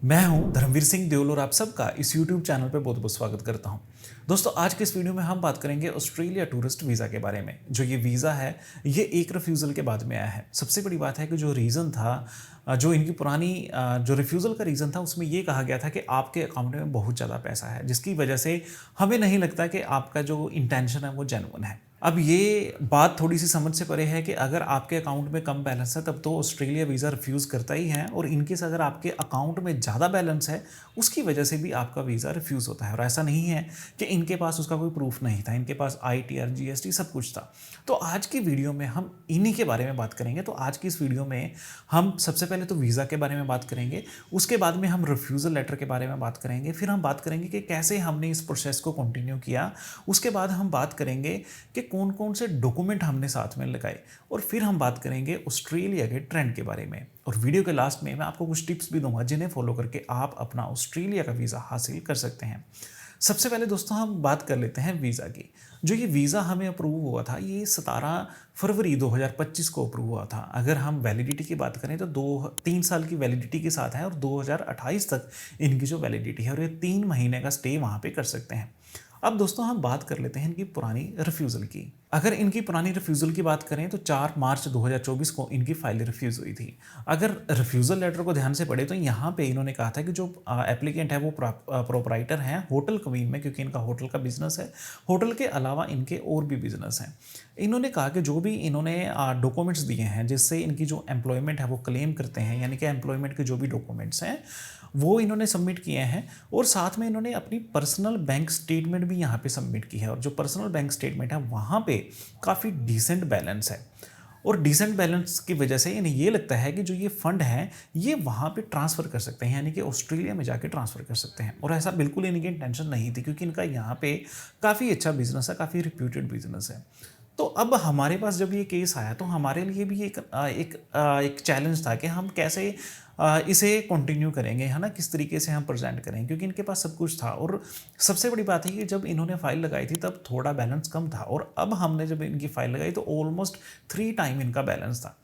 मैं हूं धर्मवीर सिंह देओल और आप सबका इस YouTube चैनल पे बहुत बहुत स्वागत करता हूं। दोस्तों, आज के इस वीडियो में हम बात करेंगे ऑस्ट्रेलिया टूरिस्ट वीज़ा के बारे में। जो ये वीज़ा है ये एक रिफ्यूज़ल के बाद में आया है। सबसे बड़ी बात है कि जो रीज़न था, जो इनकी पुरानी जो रिफ्यूज़ल का रीज़न था, उसमें ये कहा गया था कि आपके अकाउंट में बहुत ज़्यादा पैसा है, जिसकी वजह से हमें नहीं लगता कि आपका जो इंटेंशन है वो जेन्युइन है। अब ये बात थोड़ी-सी समझ से परे है कि अगर आपके अकाउंट में कम बैलेंस है तब तो ऑस्ट्रेलिया वीज़ा रिफ्यूज़ करता ही है, और इन केस अगर आपके अकाउंट में ज़्यादा बैलेंस है, उसकी वजह से भी आपका वीज़ा रिफ्यूज़ होता है। और ऐसा नहीं है कि इनके पास उसका कोई प्रूफ़ नहीं था, इनके पास आईटीआर, जीएसटी सब कुछ था। तो आज की वीडियो में हम इन्हीं के बारे में बात करेंगे। तो आज की इस वीडियो में हम सबसे पहले तो वीज़ा के बारे में बात करेंगे, उसके बाद में हम रिफ्यूज़ल लेटर के बारे में बात करेंगे, फिर हम बात करेंगे कि कैसे हमने इस प्रोसेस को कंटिन्यू किया, उसके बाद हम बात करेंगे कि कौन-कौन से डॉक्यूमेंट हमने साथ में लगाए, और फिर हम बात करेंगे ऑस्ट्रेलिया के ट्रेंड के बारे में। और वीडियो के लास्ट में मैं आपको कुछ टिप्स भी दूंगा जिन्हें फॉलो करके आप अपना ऑस्ट्रेलिया का वीज़ा हासिल कर सकते हैं। सबसे पहले दोस्तों हम बात कर लेते हैं वीज़ा की। जो ये वीज़ा हमें अप्रूव हुआ था, ये 17 फरवरी 2025 को अप्रूव हुआ था। अगर हम वैलिडिटी की बात करें तो 3 साल की वैलिडिटी के साथ है, और 2028 तक इनकी जो वैलिडिटी है, और ये 3 महीने का स्टे वहाँ पे कर सकते हैं। अब दोस्तों हम बात कर लेते हैं इनकी पुरानी रिफ्यूज़ल की। अगर इनकी पुरानी रिफ्यूज़ल की बात करें तो 4 मार्च 2024 को इनकी फाइल रिफ्यूज़ हुई थी। अगर रिफ्यूज़ल लेटर को ध्यान से पढ़े तो यहाँ पे इन्होंने कहा था कि जो एप्लीकेंट है वो प्रोपराइटर हैं होटल क्वीन में, क्योंकि इनका होटल का बिजनेस है। होटल के अलावा इनके और भी बिजनेस हैं। इन्होंने कहा कि जो भी इन्होंने डॉक्यूमेंट्स दिए हैं जिससे इनकी जो एम्प्लॉयमेंट है वो क्लेम करते हैं, यानी कि एम्प्लॉयमेंट के जो भी डॉक्यूमेंट्स हैं वो इन्होंने सबमिट किए हैं, और साथ में इन्होंने अपनी पर्सनल बैंक स्टेटमेंट भी यहाँ पे सबमिट की है। और जो पर्सनल बैंक स्टेटमेंट है वहाँ पे काफ़ी डिसेंट बैलेंस है, और डिसेंट बैलेंस की वजह से इन्हें ये लगता है कि जो ये फंड है ये वहाँ पे ट्रांसफ़र कर सकते हैं, यानी कि ऑस्ट्रेलिया में जाके ट्रांसफ़र कर सकते हैं। और ऐसा बिल्कुल इनकी इंटेंशन नहीं थी, क्योंकि इनका यहाँ पे काफ़ी अच्छा बिजनेस है, काफ़ी रिप्यूटेड बिजनेस है। तो अब हमारे पास जब ये केस आया तो हमारे लिए भी एक चैलेंज था कि हम कैसे इसे कंटिन्यू करेंगे, है ना, किस तरीके से हम प्रेजेंट करें, क्योंकि इनके पास सब कुछ था। और सबसे बड़ी बात है कि जब इन्होंने फाइल लगाई थी तब थोड़ा बैलेंस कम था, और अब हमने जब इनकी फाइल लगाई तो ऑलमोस्ट 3 टाइम इनका बैलेंस था।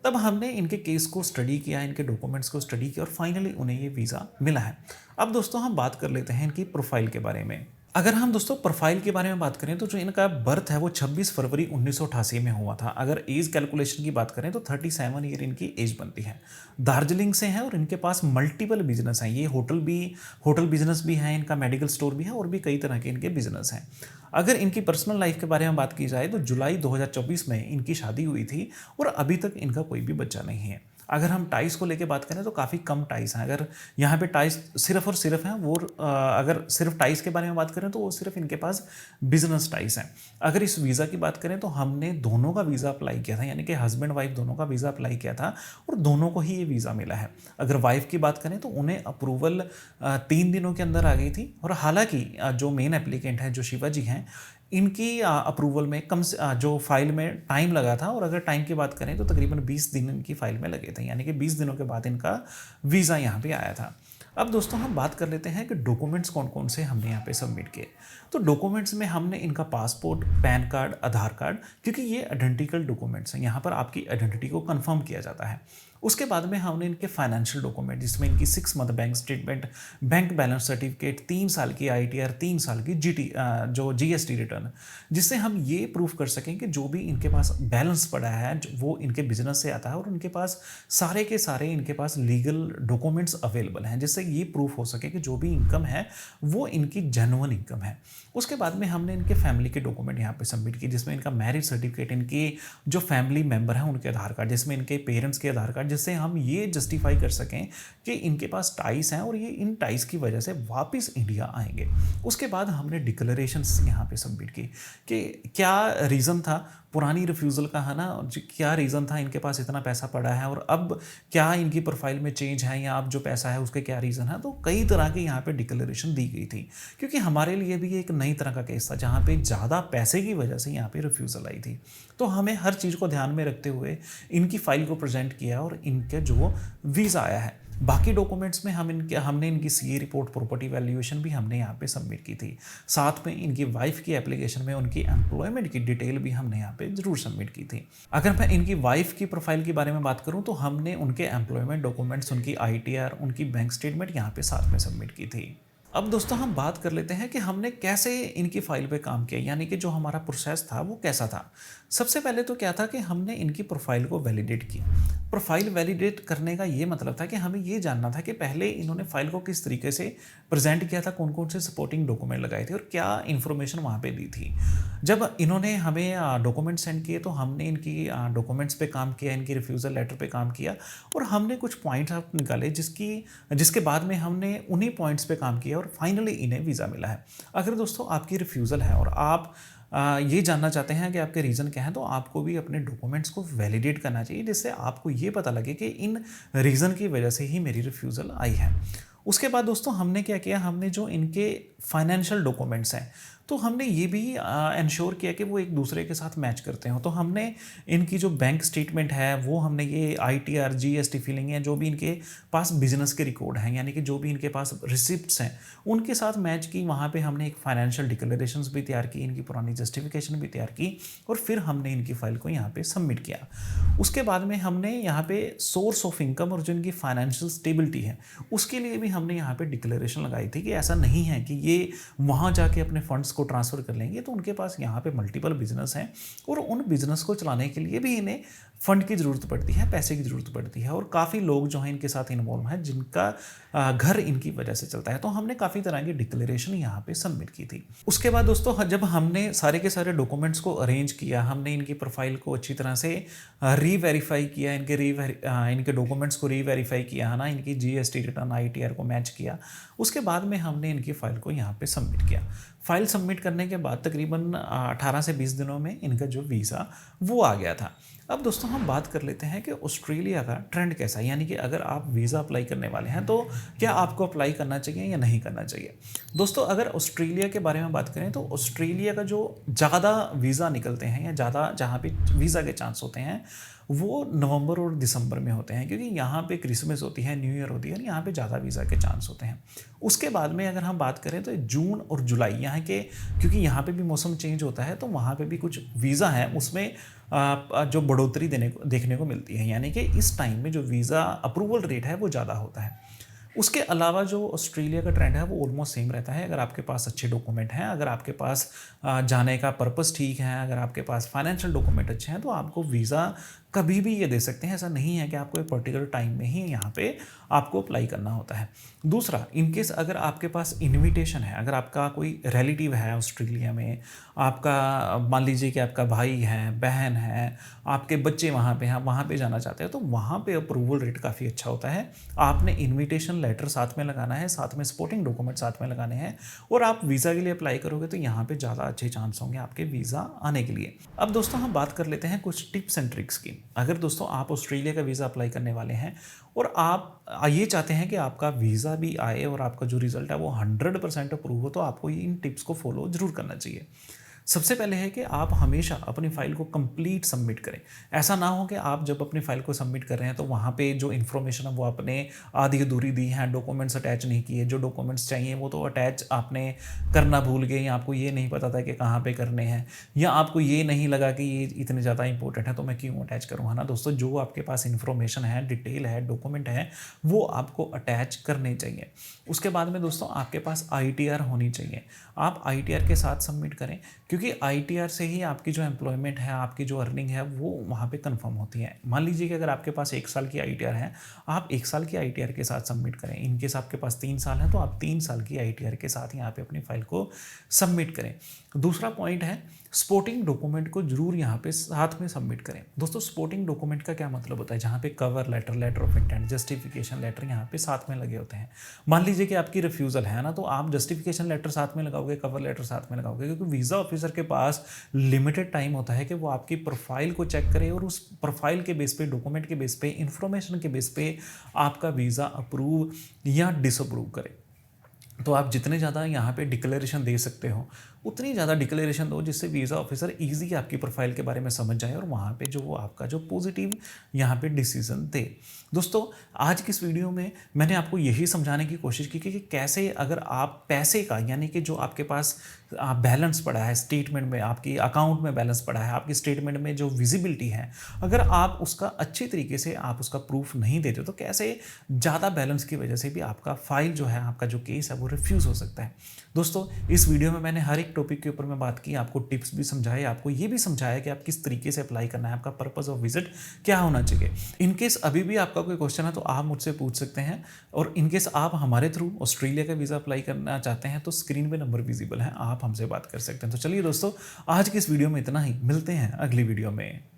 तब हमने इनके केस को स्टडी किया, इनके डॉक्यूमेंट्स को स्टडी किया, और फाइनली उन्हें ये वीज़ा मिला है। अब दोस्तों हम बात कर लेते हैं इनकी प्रोफाइल के बारे में। अगर हम दोस्तों प्रोफाइल के बारे में बात करें तो जो इनका बर्थ है वो 26 फरवरी 1988 में हुआ था। अगर एज कैलकुलेशन की बात करें तो 37 ईयर इनकी एज बनती है। दार्जिलिंग से हैं, और इनके पास मल्टीपल बिजनेस हैं। ये होटल बिजनेस भी है इनका, मेडिकल स्टोर भी है, और भी कई तरह के इनके बिजनेस हैं। अगर इनकी पर्सनल लाइफ के बारे में बात की जाए तो जुलाई 2024 में इनकी शादी हुई थी, और अभी तक इनका कोई भी बच्चा नहीं है। अगर हम टाइस को लेके बात करें तो काफ़ी कम टाइस हैं। अगर यहाँ पे टाइस सिर्फ और सिर्फ हैं वो, अगर सिर्फ टाइस के बारे में बात करें तो वो सिर्फ इनके पास बिजनेस टाइस हैं। अगर इस वीज़ा की बात करें तो हमने दोनों का वीज़ा अप्लाई किया था, यानी कि हस्बैंड वाइफ दोनों का वीज़ा अप्लाई किया था, और दोनों को ही ये वीज़ा मिला है। अगर वाइफ की बात करें तो उन्हें अप्रूवल 3 दिनों के अंदर आ गई थी, और हालांकि जो मेन एप्लीकेंट हैं जो शिवा जी हैं, इनकी अप्रूवल में कम से जो फाइल में टाइम लगा था, और अगर टाइम की बात करें तो तकरीबन 20 दिन इनकी फाइल में लगे थे, यानी कि 20 दिनों के बाद इनका वीज़ा यहाँ पे आया था। अब दोस्तों हम बात कर लेते हैं कि डॉक्यूमेंट्स कौन कौन से हमने यहाँ पे सबमिट किए। तो डॉक्यूमेंट्स में हमने इनका पासपोर्ट, पैन कार्ड, आधार कार्ड, क्योंकि ये आइडेंटिकल डॉक्यूमेंट्स हैं, यहाँ पर आपकी आइडेंटिटी को कंफर्म किया जाता है। उसके बाद में हमने इनके फाइनेंशियल डॉक्यूमेंट, जिसमें इनकी 6 month bank statement, bank balance certificate, 3 साल की आईटीआर, 3 साल की जो जीएसटी रिटर्न, जिससे हम ये प्रूफ कर सकें कि जो भी इनके पास बैलेंस पड़ा है वो इनके बिजनेस से आता है, और उनके पास सारे के सारे इनके पास लीगल डॉक्यूमेंट्स अवेलेबल हैं, जिससे ये प्रूफ हो सके कि जो भी इनकम है वो इनकी जेन्युइन इनकम है। उसके बाद में हमने इनके फैमिली के डॉक्यूमेंट यहाँ पे सबमिट किए, जिसमें इनका मैरिज सर्टिफिकेट, इनके जो फैमिली मेंबर हैं उनके आधार कार्ड, जिसमें इनके पेरेंट्स के आधार कार्ड, जिससे हम ये जस्टिफाई कर सकें कि इनके पास टाइस हैं और ये इन टाइस की वजह से वापस इंडिया आएंगे। उसके बाद हमने डिक्लेरेशंस यहाँ पे सबमिट की कि क्या रीज़न था पुरानी रिफ्यूज़ल का, है ना, क्या रीज़न था इनके पास इतना पैसा पड़ा है, और अब क्या इनकी प्रोफाइल में चेंज है, या अब जो पैसा है उसके क्या रीज़न है। तो कई तरह की यहाँ पे डिक्लेरेशन दी गई थी, क्योंकि हमारे लिए भी ये एक नई तरह का केस था जहाँ पे ज़्यादा पैसे की वजह से यहाँ पे रिफ्यूज़ल आई थी। तो हमें हर चीज़ को ध्यान में रखते हुए इनकी फ़ाइल को प्रेजेंट किया, और इनके जो वीज़ा आया है। बाकी डॉक्यूमेंट्स में हमने इनकी सीए रिपोर्ट, प्रॉपर्टी वैल्यूएशन भी हमने यहाँ पे सबमिट की थी। साथ में इनकी वाइफ की एप्लीकेशन में उनकी एम्प्लॉयमेंट की डिटेल भी हमने यहाँ पे ज़रूर सबमिट की थी। अगर मैं इनकी वाइफ की प्रोफाइल के बारे में बात करूँ तो हमने उनके एम्प्लॉयमेंट डॉक्यूमेंट्स, उनकी आईटीआर, उनकी बैंक स्टेटमेंट यहाँ पे साथ में सबमिट की थी। अब दोस्तों हम बात कर लेते हैं कि हमने कैसे इनकी फ़ाइल पे काम किया, यानी कि जो हमारा प्रोसेस था वो कैसा था। सबसे पहले तो क्या था कि हमने इनकी प्रोफाइल को वैलिडेट किया। प्रोफाइल वैलिडेट करने का ये मतलब था कि हमें ये जानना था कि पहले इन्होंने फ़ाइल को किस तरीके से प्रेजेंट किया था, कौन कौन से सपोर्टिंग डॉक्यूमेंट लगाए थे और क्या इन्फॉर्मेशन वहाँ पे दी थी। जब इन्होंने हमें डॉक्यूमेंट सेंड किए तो हमने इनकी डॉक्यूमेंट्स पे काम किया, इनकी रिफ्यूज़ल लेटर पे काम किया और हमने कुछ पॉइंट्स आप निकाले जिसके बाद में हमने उन्हीं पॉइंट्स पे काम किया और फाइनली इन्हें वीज़ा मिला है। अगर दोस्तों आपकी रिफ्यूज़ल है और आप ये जानना चाहते हैं कि आपके रीज़न क्या है, तो आपको भी अपने डॉक्यूमेंट्स को वैलिडेट करना चाहिए, जिससे आपको ये पता लगे कि इन रीज़न की वजह से ही मेरी रिफ्यूज़ल आई है। उसके बाद दोस्तों हमने क्या किया, हमने जो इनके फाइनेंशियल डॉक्यूमेंट्स हैं तो हमने ये भी इंश्योर किया कि वो एक दूसरे के साथ मैच करते हो। तो हमने इनकी जो बैंक स्टेटमेंट है वो हमने ये आईटीआर, जीएसटी फिलिंग है, जो भी इनके पास बिजनेस के रिकॉर्ड हैं, यानी कि जो भी इनके पास रिसिप्ट्स हैं उनके साथ मैच की। वहाँ पे हमने एक फाइनेंशियल डिक्लेरेशंस भी तैयार की, इनकी पुरानी जस्टिफिकेशन भी तैयार की और फिर हमने इनकी फ़ाइल को यहाँ पे सबमिट किया। उसके बाद में हमने यहाँ पे सोर्स ऑफ इनकम और जो इनकी फाइनेंशियल स्टेबिलिटी है उसके लिए भी हमने यहाँ पे डिक्लेरेशन लगाई थी कि ऐसा नहीं है कि ये वहाँ जाके अपने फंड्स को ट्रांसफ़र कर लेंगे, तो उनके पास यहाँ पे मल्टीपल बिजनेस हैं और उन बिजनेस को चलाने के लिए भी इन्हें फंड की ज़रूरत पड़ती है, पैसे की ज़रूरत पड़ती है और काफ़ी लोग जो हैं इनके साथ इन्वॉल्व हैं जिनका घर इनकी वजह से चलता है। तो हमने काफ़ी तरह की डिक्लेरेशन यहाँ पे सबमिट की थी। उसके बाद दोस्तों जब हमने सारे के सारे डॉक्यूमेंट्स को अरेंज किया, हमने इनकी प्रोफाइल को अच्छी तरह से रीवेरीफाई किया, इनके डॉक्यूमेंट्स को रीवेरीफाई किया है ना, इनकी जीएसटी रिटर्न, आईटीआर को मैच किया। उसके बाद में हमने इनकी फ़ाइल को यहाँ पे सबमिट किया। फ़ाइल सबमिट करने के बाद तकरीबन 18 से 20 दिनों में इनका जो वीज़ा वो आ गया था। अब दोस्तों हम बात कर लेते हैं कि ऑस्ट्रेलिया का ट्रेंड कैसा है, यानी कि अगर आप वीज़ा अप्लाई करने वाले हैं तो क्या आपको अप्लाई करना चाहिए या नहीं करना चाहिए। दोस्तों अगर ऑस्ट्रेलिया के बारे में बात करें तो ऑस्ट्रेलिया का जो ज़्यादा वीज़ा निकलते हैं या ज़्यादा जहाँ पे वीज़ा के चांस होते हैं वो नवंबर और दिसंबर में होते हैं, क्योंकि यहाँ पे क्रिसमस होती है, न्यू ईयर होती है, यहाँ पे ज़्यादा वीज़ा के चांस होते हैं। उसके बाद में अगर हम बात करें तो जून और जुलाई यहाँ के, क्योंकि यहाँ पे भी मौसम चेंज होता है तो वहाँ पे भी कुछ वीज़ा है उसमें जो बढ़ोतरी देखने को मिलती है, यानी कि इस टाइम में जो वीज़ा अप्रूवल रेट है वो ज़्यादा होता है। उसके अलावा जो ऑस्ट्रेलिया का ट्रेंड है वो ऑलमोस्ट सेम रहता है। अगर आपके पास अच्छे डॉक्यूमेंट हैं, अगर आपके पास जाने का पर्पस ठीक है, अगर आपके पास फाइनेंशियल डॉक्यूमेंट अच्छे हैं तो आपको वीज़ा कभी भी ये दे सकते हैं। ऐसा नहीं है कि आपको एक पर्टिकुलर टाइम में ही यहाँ पे आपको अप्लाई करना होता है। दूसरा, इनकेस अगर आपके पास इनविटेशन है, अगर आपका कोई रिलेटिव है ऑस्ट्रेलिया में, आपका मान लीजिए कि आपका भाई है, बहन है, आपके बच्चे वहाँ पे हैं, वहाँ पे जाना चाहते हैं, तो वहाँ पे अप्रूवल रेट काफ़ी अच्छा होता है। आपने इनविटेशन लेटर साथ में लगाना है, साथ में सपोर्टिंग डॉक्यूमेंट साथ में लगाने हैं और आप वीज़ा के लिए अप्लाई करोगे तो यहाँ पे ज़्यादा अच्छे चांस होंगे आपके वीज़ा आने के लिए। अब दोस्तों हम बात कर लेते हैं कुछ टिप्स एंड ट्रिक्स की। अगर दोस्तों आप ऑस्ट्रेलिया का वीज़ा अप्लाई करने वाले हैं और आप ये चाहते हैं कि आपका वीज़ा भी आए और आपका जो रिज़ल्ट है वो 100% अप्रूव हो, तो आपको इन टिप्स को फॉलो ज़रूर करना चाहिए। सबसे पहले है कि आप हमेशा अपनी फ़ाइल को कंप्लीट सबमिट करें। ऐसा ना हो कि आप जब अपनी फ़ाइल को सबमिट कर रहे हैं तो वहाँ पे जो इन्फॉर्मेशन है वो आपने आधी अधूरी दी है, डॉक्यूमेंट्स अटैच नहीं किए, जो डॉक्यूमेंट्स चाहिए वो तो अटैच आपने करना भूल गए, या आपको ये नहीं पता था कि कहाँ पे करने हैं, या आपको ये नहीं लगा कि ये इतने ज़्यादा इंपॉर्टेंट है तो मैं क्यों अटैच करूँ, है ना दोस्तों। जो आपके पास इन्फॉर्मेशन है, डिटेल है, डॉक्यूमेंट है, वो आपको अटैच करने चाहिए। उसके बाद में दोस्तों आपके पास आईटीआर होनी चाहिए। आप आईटीआर के साथ सबमिट करें, क्योंकि आईटीआर से ही आपकी जो एम्प्लॉयमेंट है, आपकी जो अर्निंग है वो वहाँ पे कंफर्म होती है। मान लीजिए कि अगर आपके पास 1 साल की आईटीआर है, आप 1 साल की आईटीआर के साथ सबमिट करें। इनकेस आपके पास 3 साल है तो आप 3 साल की आईटीआर के साथ यहाँ पे अपनी फाइल को सबमिट करें। दूसरा पॉइंट है, सपोर्टिंग डॉक्यूमेंट को जरूर यहाँ पे साथ में सबमिट करें। दोस्तों सपोर्टिंग डॉक्यूमेंट का क्या मतलब होता है, जहाँ पे cover letter, letter of intent, justification letter यहाँ पे साथ में लगे होते हैं। मान लीजिए कि आपकी रिफ्यूज़ल है ना, तो आप जस्टिफिकेशन लेटर साथ में लगाओगे, कवर लेटर साथ में लगाओगे, क्योंकि वीज़ा ऑफिसर के पास लिमिटेड टाइम होता है कि वो आपकी प्रोफाइल को चेक करे और उस प्रोफाइल के बेस पे, डॉक्यूमेंट के बेस पे, इंफॉर्मेशन के बेस पे आपका वीज़ा अप्रूव या डिसअप्रूव करे। तो आप जितने ज़्यादा यहाँ पे डिक्लेरेशन दे सकते हो उतनी ज़्यादा डिक्लेरेशन दो जिससे वीज़ा ऑफिसर ईजी आपकी प्रोफाइल के बारे में समझ जाए और वहाँ पे जो वो आपका जो पॉजिटिव यहाँ पे डिसीजन दे। दोस्तों, आज की इस वीडियो में मैंने आपको यही समझाने की कोशिश की कि कैसे अगर आप पैसे का यानी कि जो आपके पास बैलेंस पड़ा है स्टेटमेंट में, आपकी अकाउंट में बैलेंस पड़ा है, आपकी स्टेटमेंट में जो विजिबिलिटी है, अगर आप उसका अच्छी तरीके से आप उसका प्रूफ नहीं देते तो कैसे ज़्यादा बैलेंस की वजह से भी आपका फाइल जो है, आपका जो केस है वो रिफ्यूज़ हो सकता है। दोस्तों, इस वीडियो में मैंने हर एक टॉपिक के ऊपर मैं बात की, आपको टिप्स भी समझाए, आपको ये भी समझाया कि आप किस तरीके से अप्लाई करना है, आपका पर्पस ऑफ विजिट क्या होना चाहिए। इनकेस अभी भी आपका कोई क्वेश्चन है तो आप मुझसे पूछ सकते हैं, और इनकेस आप हमारे थ्रू ऑस्ट्रेलिया का वीज़ा अप्लाई करना चाहते हैं तो स्क्रीन पे नंबर विजिबल है, आप हमसे बात कर सकते हैं। तो चलिए दोस्तों, आज की इस वीडियो में इतना ही, मिलते हैं अगली वीडियो में।